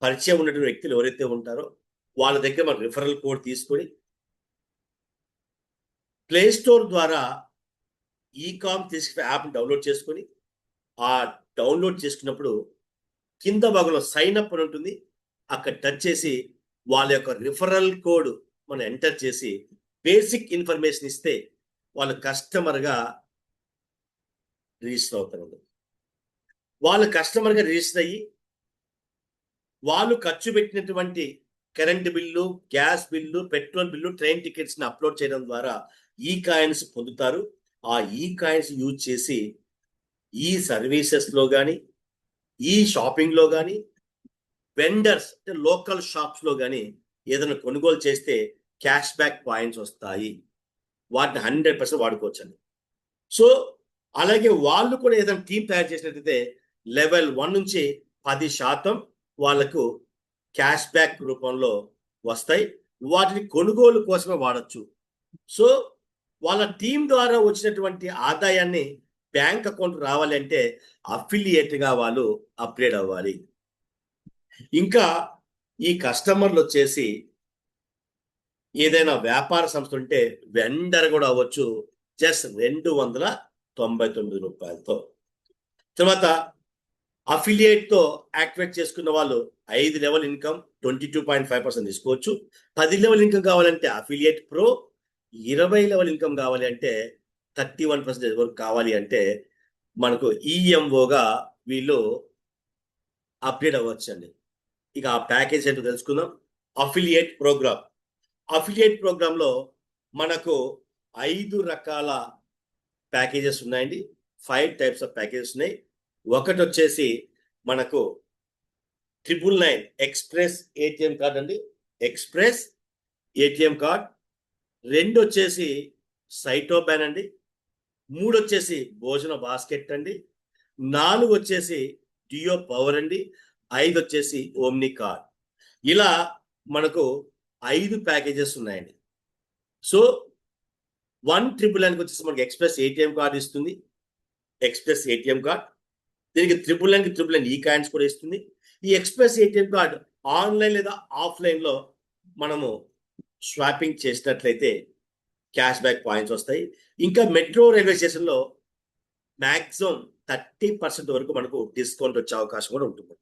Speaker 1: పరిచయం ఉన్నటువంటి వ్యక్తులు ఎవరైతే ఉంటారో వాళ్ళ దగ్గర మనం రిఫరల్ కోడ్ తీసుకొని ప్లే స్టోర్ ద్వారా ఈకామ్ 365 యాప్ని డౌన్లోడ్ చేసుకొని, ఆ డౌన్లోడ్ చేసుకున్నప్పుడు కింద భాగంలో సైన్ అప్ అని ఉంటుంది, అక్కడ టచ్ చేసి వాళ్ళ యొక్క రిఫరల్ కోడ్ మనం ఎంటర్ చేసి బేసిక్ ఇన్ఫర్మేషన్ ఇస్తే వాళ్ళు కస్టమర్గా రిజిస్టర్ అవుతారు. వాళ్ళు కస్టమర్గా రిజిస్టర్ అయ్యి వాళ్ళు ఖర్చు పెట్టినటువంటి current bill, gas bill, petrol bill, train టికెట్స్ని అప్లోడ్ చేయడం ద్వారా ఈ కాయిన్స్ పొందుతారు. ఆ ఈ కాయిన్స్ యూజ్ చేసి ఈ సర్వీసెస్లో కానీ, ఈ షాపింగ్లో కానీ, వెండర్స్ అంటే లోకల్ షాప్స్లో కానీ ఏదైనా కొనుగోలు చేస్తే క్యాష్ బ్యాక్ పాయింట్స్ వస్తాయి. వాటిని 100% వాడుకోవచ్చండి. సో అలాగే వాళ్ళు కూడా ఏదైనా టీం తయారు చేసినట్లయితే లెవెల్ 1 నుంచి 10% వాళ్ళకు క్యాష్ బ్యాక్ రూపంలో వస్తాయి. వాటిని కొనుగోలు కోసమే వాడచ్చు. సో వాళ్ళ టీం ద్వారా వచ్చినటువంటి ఆదాయాన్ని బ్యాంక్ అకౌంట్ రావాలి అంటే అఫిలియేట్గా వాళ్ళు అప్గ్రేడ్ అవ్వాలి. ఇంకా ఈ కస్టమర్లు వచ్చేసి ఏదైనా వ్యాపార సంస్థ ఉంటే వెండర్ కూడా అవ్వచ్చు. జస్ట్ 200 రూపాయలతో. తర్వాత అఫిలియేట్ తో యాక్టివేట్ చేసుకున్న వాళ్ళు 5 లెవెల్ ఇన్కమ్ 22.5% తీసుకోవచ్చు. 10 లెవెల్ ఇన్కమ్ కావాలంటే అఫిలియేట్ ప్రో, 20 లెవెల్ ఇన్కమ్ కావాలి అంటే 31% వరకు కావాలి అంటే మనకు ఈఎంఓగా వీళ్ళు అప్డేట్ అవ్వచ్చండి. ఇక ఆ ప్యాకేజ్ ఏంటో తెలుసుకుందాం. అఫిలియేట్ ప్రోగ్రామ్ లో మనకు 5 రకాల ప్యాకేజెస్ ఉన్నాయండి. 5 టైప్స్ ఆఫ్ ప్యాకేజెస్ ఉన్నాయి. ఒకటి వచ్చేసి మనకు 999 ఎక్స్ప్రెస్ ఏటీఎం కార్డ్ అండి, ఎక్స్ప్రెస్ ఏటీఎం కార్డ్. 2 వచ్చేసి సైటోబ్యాన్ అండి. 3 వచ్చేసి భోజన బాస్కెట్ అండి. 4 వచ్చేసి డియో పవర్ అండి. 5 వచ్చేసి ఓమ్ని కార్డ్. ఇలా మనకు 5 ప్యాకేజెస్ ఉన్నాయండి. సో 199 వచ్చేసి మనకి ఎక్స్ప్రెస్ ఏటీఎం కార్డ్ ఇస్తుంది, ఎక్స్ప్రెస్ ఏటీఎం కార్డ్. దీనికి 999 ఈ కాయిన్స్ కూడా ఇస్తుంది. ఈ ఎక్స్ప్రెస్ ఏటీఎం కార్డ్ ఆన్లైన్ లేదా ఆఫ్లైన్ లో మనము స్వాపింగ్ చేసినట్లయితే క్యాష్ బ్యాక్ పాయింట్స్ వస్తాయి. ఇంకా మెట్రో రైల్వే స్టేషన్ లో మాక్సిమం 30% వరకు మనకు డిస్కౌంట్ వచ్చే అవకాశం కూడా ఉంటుంది.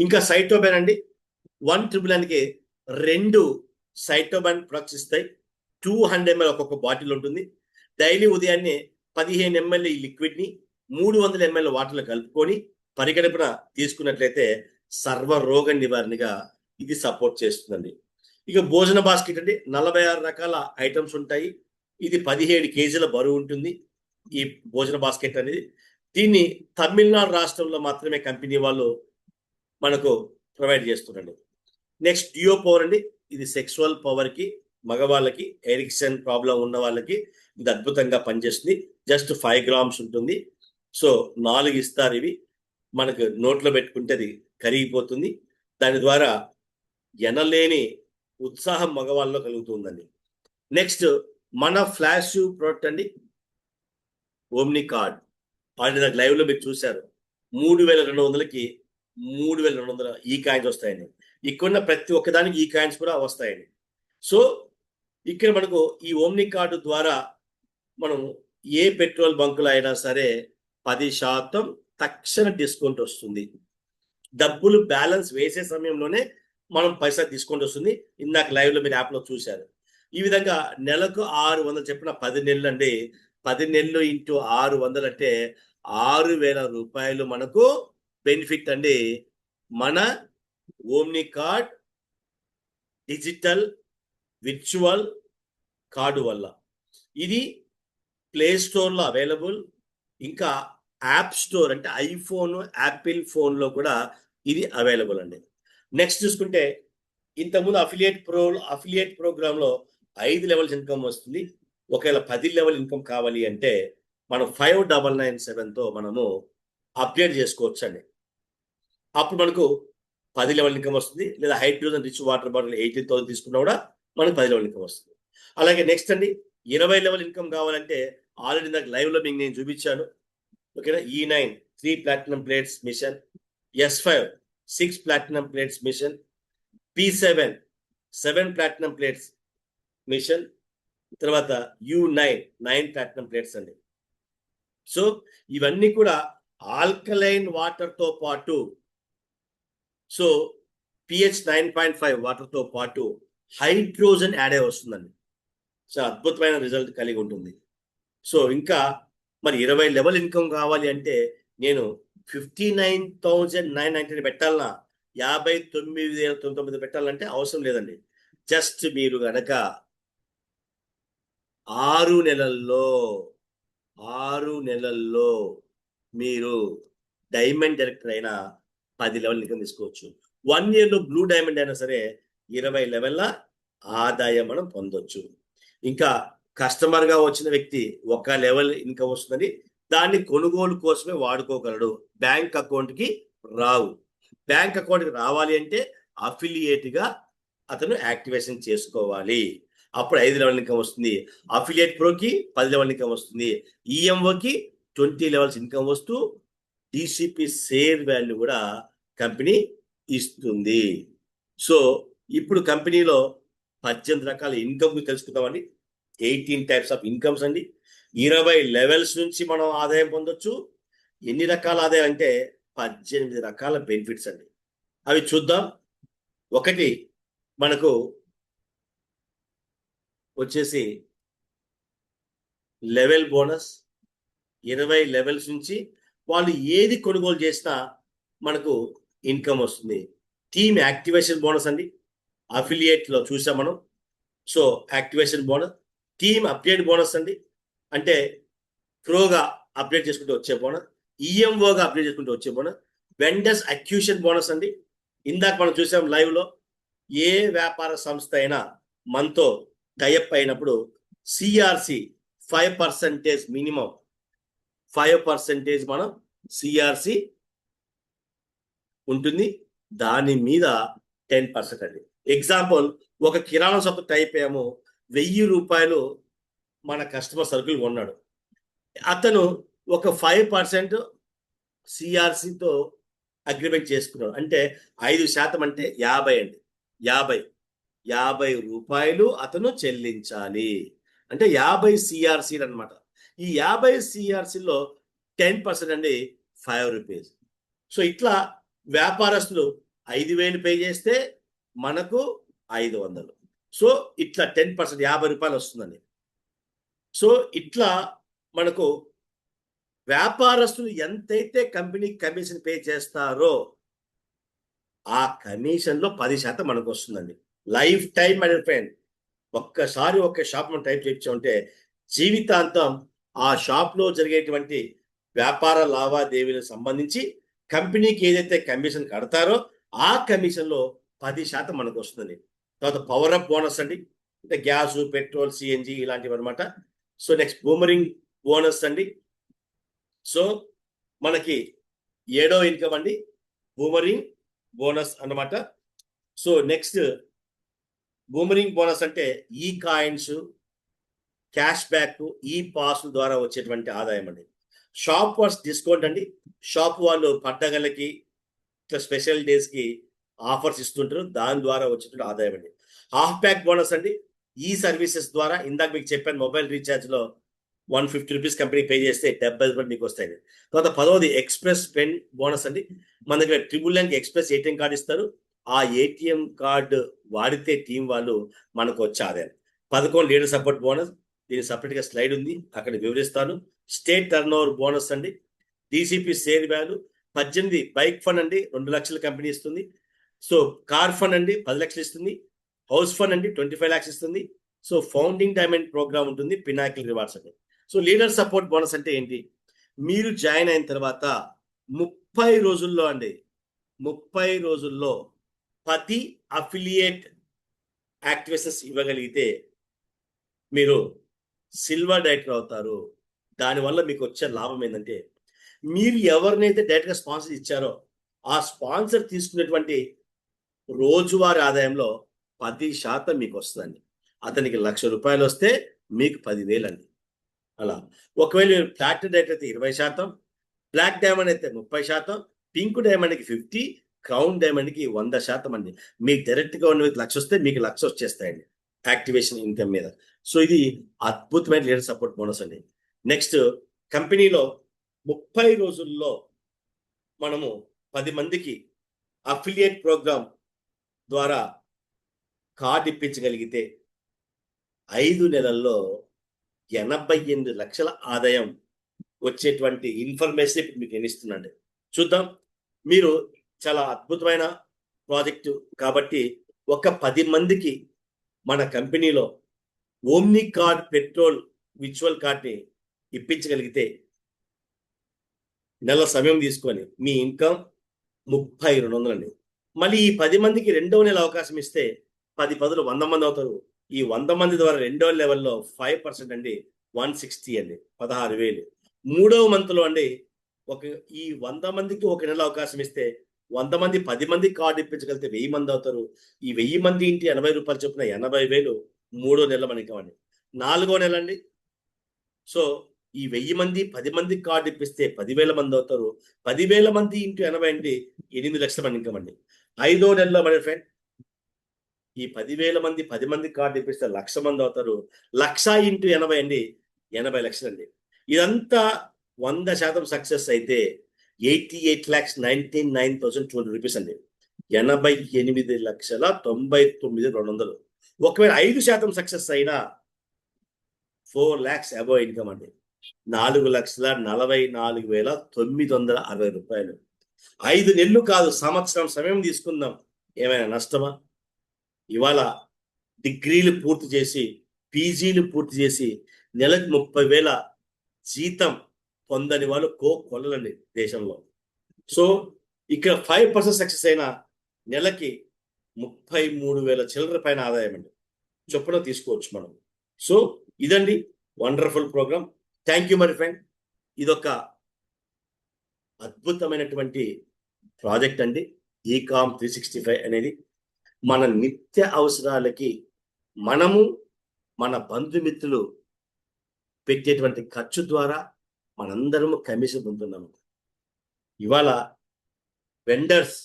Speaker 1: ఇంకా సైటోబ్యాన్ అండి, 199కి 2 సైటోబ్యాన్ ప్రొడక్ట్స్ ఇస్తాయి. 200 ml ఒక్కొక్క బాటిల్ ఉంటుంది. డైలీ ఉదయాన్నే 15 ml ఈ లిక్విడ్ ని 300 ml వాటర్లో కలుపుకొని పరిగణన తీసుకున్నట్లయితే సర్వ రోగ నివారణగా ఇది సపోర్ట్ చేస్తుందండి. ఇక భోజన బాస్కెట్ అంటే 46 రకాల ఐటమ్స్ ఉంటాయి. ఇది 17 కేజీల బరువు ఉంటుంది ఈ భోజన బాస్కెట్ అనేది. దీన్ని తమిళనాడు రాష్ట్రంలో మాత్రమే కంపెనీ వాళ్ళు మనకు ప్రొవైడ్ చేస్తున్నారండి. నెక్స్ట్ డియో పవర్ అండి, ఇది సెక్సువల్ పవర్ కి, మగవాళ్ళకి ఎరిక్షన్ ప్రాబ్లం ఉన్న వాళ్ళకి ఇది అద్భుతంగా పనిచేస్తుంది. జస్ట్ 5 grams ఉంటుంది. సో 4 ఇస్తారు. ఇవి మనకు నోట్లో పెట్టుకుంటే అది కరిగిపోతుంది. దాని ద్వారా ఎనలేని ఉత్సాహం మగవాళ్ళలో కలుగుతుందండి. నెక్స్ట్ మన ఫ్లాష్ ప్రోడక్ట్ అండి, ఓమ్ని కార్డ్. ఆల్రెడీ నాకు లైవ్ లో మీరు చూశారు. 3200కి 3200 ఈ కాయిన్స్ వస్తాయండి. ఇక్కడ ప్రతి ఒక్కదానికి ఈ కాయిన్స్ కూడా వస్తాయండి. సో ఇక్కడ మనకు ఈ ఓమ్ని కార్డు ద్వారా మనం ఏ పెట్రోల్ బంకులో అయినా సరే 10% తక్షణ డిస్కౌంట్ వస్తుంది. డబ్బులు బ్యాలెన్స్ వేసే సమయంలోనే మనం పైసా డిస్కౌంట్ వస్తుంది. ఇందాక లైవ్ లో మీరు యాప్ లో చూశారు. ఈ విధంగా నెలకు 600 చెప్పిన 10 నెలలు అండి. 10 నెలలు ఇంటూ 600 అంటే 6000 రూపాయలు మనకు బెనిఫిట్ అండి. మన omni card digital virtual card వల్ల. ఇది ప్లే స్టోర్లో అవైలబుల్, ఇంకా యాప్ స్టోర్ అంటే ఐఫోన్, యాపిల్ ఫోన్లో కూడా ఇది అవైలబుల్ అండి. నెక్స్ట్ చూసుకుంటే ఇంతకుముందు అఫిలియేట్ ప్రోగ్రాంలో 5 లెవెల్స్ ఇన్కమ్ వస్తుంది. ఒకవేళ 10 లెవెల్ ఇన్కమ్ కావాలి అంటే మనం 5997తో మనము అప్డేట్ చేసుకోవచ్చు అండి. అప్పుడు మనకు 10 లెవెల్ ఇన్కమ్ వస్తుంది. లేదా హైడ్రోజన్ రిచ్ వాటర్ బాటిల్ 18,000 తీసుకున్నా కూడా మనకు 10 లెవెల్ ఇన్కమ్ వస్తుంది. అలాగే నెక్స్ట్ అండి 20 లెవెల్ ఇన్కమ్ కావాలంటే ఆల్రెడీ నాకు లైవ్ లో మీకు నేను చూపించాను. ఓకేనా. E9 3 platinum plates machine, S5 6 platinum plates machine, P7 7 platinum plates machine, తర్వాత U9 9 ప్లాటినం ప్లేట్స్ అండి. సో ఇవన్నీ కూడా ఆల్కలైన్ వాటర్ తో పాటు, సో pH 9.5 వాటర్ తో పాటు హైడ్రోజన్ యాడ్ అయి వస్తుందండి. సో అద్భుతమైన రిజల్ట్ కలిగి ఉంటుంది. సో ఇంకా మరి 20 లెవెల్ ఇన్కమ్ కావాలి అంటే నేను 59,990 పెట్టాలన్నా, 59,999 పెట్టాలంటే అవసరం లేదండి. జస్ట్ మీరు గనక 6 నెలల్లో మీరు డైమండ్ డైరెక్టర్ అయినా 10 లెవెల్ ఇన్కమ్ తీసుకోవచ్చు. 1 year లో బ్లూ డైమండ్ అయినా సరే 20 లెవెల్ల ఆదాయం మనం పొందొచ్చు. ఇంకా కస్టమర్ గా వచ్చిన వ్యక్తి 1 లెవెల్ ఇన్కమ్ వస్తుందని దాన్ని కొనుగోలు కోసమే వాడుకోగలడు. బ్యాంక్ అకౌంట్ కి రావు. బ్యాంక్ అకౌంట్ కి రావాలి అంటే అఫిలియేట్ గా అతను యాక్టివేషన్ చేసుకోవాలి. అప్పుడు 5 లెవెల్ ఇన్కమ్ వస్తుంది. అఫిలియేట్ ప్రోకి 10 లెవెల్ ఇన్కమ్ వస్తుంది. ఈఎంఓకి 20 లెవెల్స్ ఇన్కమ్ వస్తూ డిసిపి షేర్ వాల్యూ కూడా కంపెనీ ఇస్తుంది. సో ఇప్పుడు కంపెనీలో 18 రకాల ఇన్కమ్ తెలుసుకుందామండి. 18 టైప్స్ ఆఫ్ ఇన్కమ్స్ అండి. 20 లెవెల్స్ నుంచి మనం ఆదాయం పొందొచ్చు. ఎన్ని రకాల ఆదాయం అంటే 18 రకాల బెనిఫిట్స్ అండి. అవి చూద్దాం. ఒకటి మనకు వచ్చేసి లెవెల్ బోనస్. 20 లెవెల్స్ నుంచి వాళ్ళు ఏది కొనుగోలు చేసినా మనకు ఇన్కమ్ వస్తుంది. టీమ్ యాక్టివేషన్ బోనస్ అండి, అఫిలియేట్లో చూసాం మనం. So activation bonus. Team update bonus అండి, అంటే ప్రోగా అప్డేట్ చేసుకుంటూ వచ్చే బోనస్. ఈఎంఓగా అప్డేట్ చేసుకుంటూ వచ్చే బోనస్. వెండర్స్ అక్యూషన్ బోనస్ అండి. ఇందాక మనం చూసాం లైవ్ లో, ఏ వ్యాపార సంస్థ అయినా మనతో టైఅప్ అయినప్పుడు సిఆర్సి 5% మినిమం 5% మనం సిఆర్సి ఉంటుంది. దాని మీద 10% అండి. ఎగ్జాంపుల్, ఒక కిరాణా షాప్ టైప్ అయ్యాము, 1000 రూపాయలు మన కస్టమర్ సర్కిల్ కొన్నాడు. అతను ఒక 5% సిఆర్సితో అగ్రిమెంట్ చేసుకున్నాడు. అంటే 5% అంటే 50 అండి. 50 రూపాయలు అతను చెల్లించాలి. అంటే 50 సిఆర్సీలు అనమాట. ఈ 50 సిఆర్సీలో 10% అండి 5 రూపీస్. సో ఇట్లా వ్యాపారస్తులు 5,000 పే చేస్తే మనకు 500. సో ఇట్లా 10% 50 రూపాయలు వస్తుందండి. సో ఇట్లా మనకు వ్యాపారస్తులు ఎంతైతే కంపెనీకి కమిషన్ పే చేస్తారో ఆ కమిషన్లో 10% మనకు వస్తుందండి. Life time my friend. ఒక్కసారి ఒక షాప్ మనం టైప్ చేయించామంటే జీవితాంతం ఆ షాప్లో జరిగేటువంటి వ్యాపార లావాదేవీలకు సంబంధించి కంపెనీకి ఏదైతే కమిషన్ కడతారో ఆ కమిషన్లో 10% మనకు వస్తుంది. తర్వాత పవర్ అప్ బోనస్ అండి, అంటే గ్యాస్, పెట్రోల్, సిఎన్జి ఇలాంటివి అనమాట. సో నెక్స్ట్ బూమరింగ్ బోనస్ అండి. సో మనకి 7వ ఇన్కమ్ అండి బూమరింగ్ బోనస్ అన్నమాట. సో నెక్స్ట్ బూమరింగ్ బోనస్ అంటే ఈ కాయిన్స్, క్యాష్ బ్యాక్, ఈ పాస్ ద్వారా వచ్చేటువంటి ఆదాయం అండి. షాప్ వర్స్ డిస్కౌంట్ అండి. షాప్ వాళ్ళు పండగలకి ఇట్లా స్పెషల్ డేస్కి ఆఫర్స్ ఇస్తుంటారు, దాని ద్వారా వచ్చేటువంటి ఆదాయం అండి. హాఫ్ ప్యాక్ బోనస్ అండి. ఈ సర్వీసెస్ ద్వారా ఇందాక మీకు చెప్పాను, మొబైల్ రీఛార్జ్లో 150 రూపీస్ కంపెనీ పే చేస్తే 70 రూపాయలు మీకు వస్తాయి. తర్వాత 10వది ఎక్స్ప్రెస్ పెన్ బోనస్ అండి. మన దగ్గర NNN ఎక్స్ప్రెస్ ఏటీఎం కార్డు ఇస్తారు. ఆ ఏటీఎం కార్డు వాడితే టీం వాళ్ళు మనకు వచ్చే ఆదాయం. 11 లీడర్ సపోర్ట్ బోనస్. దీని సపరేట్గా స్లైడ్ ఉంది, అక్కడ వివరిస్తాను. స్టేట్ టర్న్ ఓవర్ బోనస్ అండి. DCP share value. 18 bike fund అండి, 2 లక్షల కంపెనీ ఇస్తుంది. సో కార్ ఫండ్ అండి 10 లక్షలు ఇస్తుంది. హౌస్ ఫండ్ అండి 25 లాక్స్ ఇస్తుంది. సో ఫౌండింగ్ డైమండ్ ప్రోగ్రామ్ ఉంటుంది, పినాకిల్ రివార్డ్స్ అండి. సో లీడర్ సపోర్ట్ బోనస్ అంటే ఏంటి? మీరు జాయిన్ అయిన తర్వాత 30 రోజుల్లో అండి, 30 రోజుల్లో 10 అఫిలియేట్ యాక్టివేషన్స్ ఇవ్వగలిగితే మీరు సిల్వర్ డైరెక్టర్ అవుతారు. దానివల్ల మీకు వచ్చే లాభం ఏంటంటే, మీరు ఎవరినైతే డైరెక్ట్గా స్పాన్సర్ ఇచ్చారో ఆ స్పాన్సర్ తీసుకునేటువంటి రోజువారీ ఆదాయంలో 10% మీకు వస్తుందండి. అతనికి 1,00,000 రూపాయలు వస్తే మీకు 10,000 అండి. అలా ఒకవేళ మీరు ప్లాటినం డైరెక్టర్ అయితే 20%, బ్లాక్ డైమండ్ అయితే 30%, పింక్ డైమండ్కి 50%, క్రౌన్ డైమండ్కి 100% అండి. మీకు డైరెక్ట్గా ఉన్న 1,00,000 వస్తే మీకు 1,00,000 వచ్చేస్తాయండి యాక్టివేషన్ ఇన్కమ్ మీద. సో ఇది అద్భుతమైన లీడర్ సపోర్ట్ బోనస్ అండి. నెక్స్ట్, కంపెనీలో 30 రోజుల్లో మనము 10 మందికి అఫిలియేట్ ప్రోగ్రామ్ ద్వారా కార్డు ఇప్పించగలిగితే 5 నెలల్లో 88 లక్షల ఆదాయం వచ్చేటువంటి ఇన్ఫర్మేషన్ ఇప్పుడు మీకు ఇస్తున్నాండి. చూద్దాం. మీరు చాలా అద్భుతమైన ప్రాజెక్టు కాబట్టి ఒక 10 మందికి మన కంపెనీలో ఓమ్ని కార్డ్ పెట్రోల్ విర్చువల్ కార్డ్ని ఇప్పించగలిగితే నెల సమయం తీసుకొని మీ ఇన్కమ్ 3200 అండి. మళ్ళీ ఈ 10 మందికి 2వ నెల అవకాశం ఇస్తే 10 పదులు 100 మంది అవుతారు. ఈ 100 మంది ద్వారా 2వ లెవెల్లో 5% అండి 160 అండి 16,000. 3వ మంత్లో అండి ఈ 100 మందికి ఒక నెల అవకాశం ఇస్తే 100 మంది 10 మందికి కార్డు ఇప్పించగలిగితే 1000 మంది అవుతారు. ఈ 1000 మంది ఇంటి 80 రూపాయలు చొప్పున 80,000 3వ నెల మనకి ఇవ్వండి. 4వ నెల అండి. సో ఈ 1000 మంది 10 మందికి కార్డు ఇప్పిస్తే 10,000 మంది అవుతారు. 10,000 మంది ఇంటూ 80 అండి 8 లక్షల మంది ఇన్కమ్ అండి. 5వ నెలలో మన ఫ్రెండ్ ఈ 10,000 మంది 10 మందికి కార్డు ఇప్పిస్తే 1,00,000 మంది అవుతారు. 1,00,000 ఇంటూ 80 అండి 80 లక్షలండి. ఇదంతా 100% సక్సెస్ అయితే 88,99,200 రూపీస్ అండి. 88,99,200. ఒకవేళ 5% సక్సెస్ అయినా 4 lakhs అబోవ్ ఇన్కమ్ అండి. 4,44,960 రూపాయలు. 5 నెలలు కాదు, సంవత్సరం సమయం తీసుకుందాం, ఏమైనా నష్టమా? ఇవాళ డిగ్రీలు పూర్తి చేసి, పీజీలు పూర్తి చేసి నెలకు 30,000 జీతం పొందని వాళ్ళు కొల్లలండి దేశంలో. సో ఇక్కడ 5% సక్సెస్ అయినా నెలకి 33,000 చిల్లర పైన ఆదాయం అండి చొప్పున తీసుకోవచ్చు మనం. సో ఇదండి wonderful program. Thank you my friend. ఇదొక అద్భుతమైనటువంటి ప్రాజెక్ట్ అండి. ఈకామ్ 365 అనేది మన నిత్య అవసరాలకి మనము మన బంధుమిత్రులు పెట్టేటువంటి ఖర్చు ద్వారా మనందరము కమిషన్ పొందుతున్నాము. ఇవాళ వెండర్స్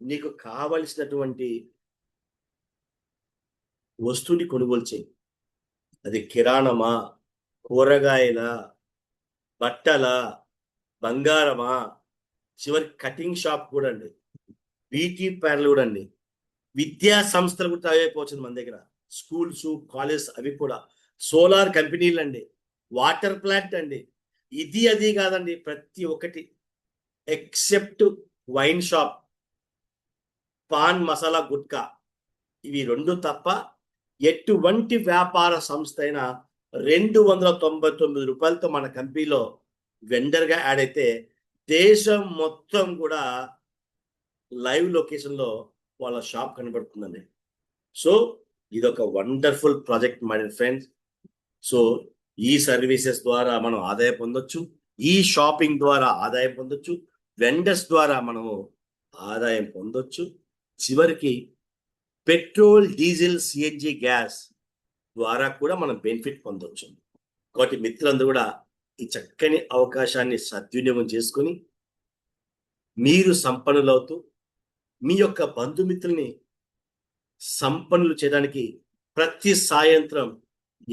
Speaker 1: నీకు కావలసినటువంటి వస్తువుని కొనుగోలు చేయి. అది కిరాణమా, కూరగాయల, బట్టల, బంగారమా, చివరి కటింగ్ షాప్ కూడా అండి, బ్యూటీ పార్లర్ కూడా అండి, విద్యా సంస్థలు కూడా అయిపోతుంది మన దగ్గర. స్కూల్స్, కాలేజ్, అవి కూడా, సోలార్ కంపెనీలు అండి, వాటర్ ప్లాంట్ అండి. ఇది అది కాదండి, ప్రతి ఒక్కటి except wine shop, pan masala gutka, ఇవి 2 తప్ప ఎటువంటి వ్యాపార సంస్థ అయినా 299 రూపాయలతో మన కంపెనీలో వెండర్గా యాడ్ అయితే దేశం మొత్తం కూడా లైవ్ లొకేషన్లో వాళ్ళ షాప్ కనబడుతుందండి. సో ఇదొక wonderful project my friends. So ఈ సర్వీసెస్ ద్వారా మనం ఆదాయం పొందొచ్చు, ఈ షాపింగ్ ద్వారా ఆదాయం పొందొచ్చు, వెండర్స్ ద్వారా మనము ఆదాయం పొందొచ్చు, చివరికి పెట్రోల్, డీజిల్, సిఎన్జి గ్యాస్ ద్వారా కూడా మనం బెనిఫిట్ పొందొచ్చు. కాబట్టి మిత్రులందరూ కూడా ఈ చక్కని అవకాశాన్ని సద్వినియోగం చేసుకొని మీరు సంపన్నులవుతూ మీ యొక్క బంధుమిత్రుల్ని సంపన్నులు చేయడానికి ప్రతి సాయంత్రం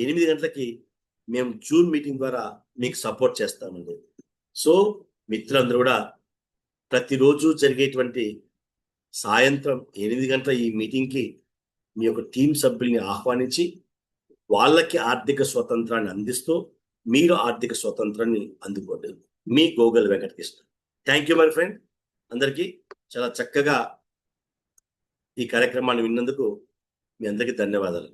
Speaker 1: 8 గంటలకి మేము జూమ్ మీటింగ్ ద్వారా మీకు సపోర్ట్ చేస్తామండి. సో మిత్రులందరూ కూడా ప్రతిరోజు జరిగేటువంటి సాయంత్రం 8 గంటల ఈ మీటింగ్కి మీ యొక్క టీం సభ్యుల్ని ఆహ్వానించి వాళ్ళకి ఆర్థిక స్వతంత్రాన్ని అందిస్తూ మీరు ఆర్థిక స్వతంత్రాన్ని అందుకోండి. మీ Gogal Venkatakrishna. Thank you my friend. అందరికీ చాలా చక్కగా ఈ కార్యక్రమాన్ని విన్నందుకు మీ అందరికీ ధన్యవాదాలు.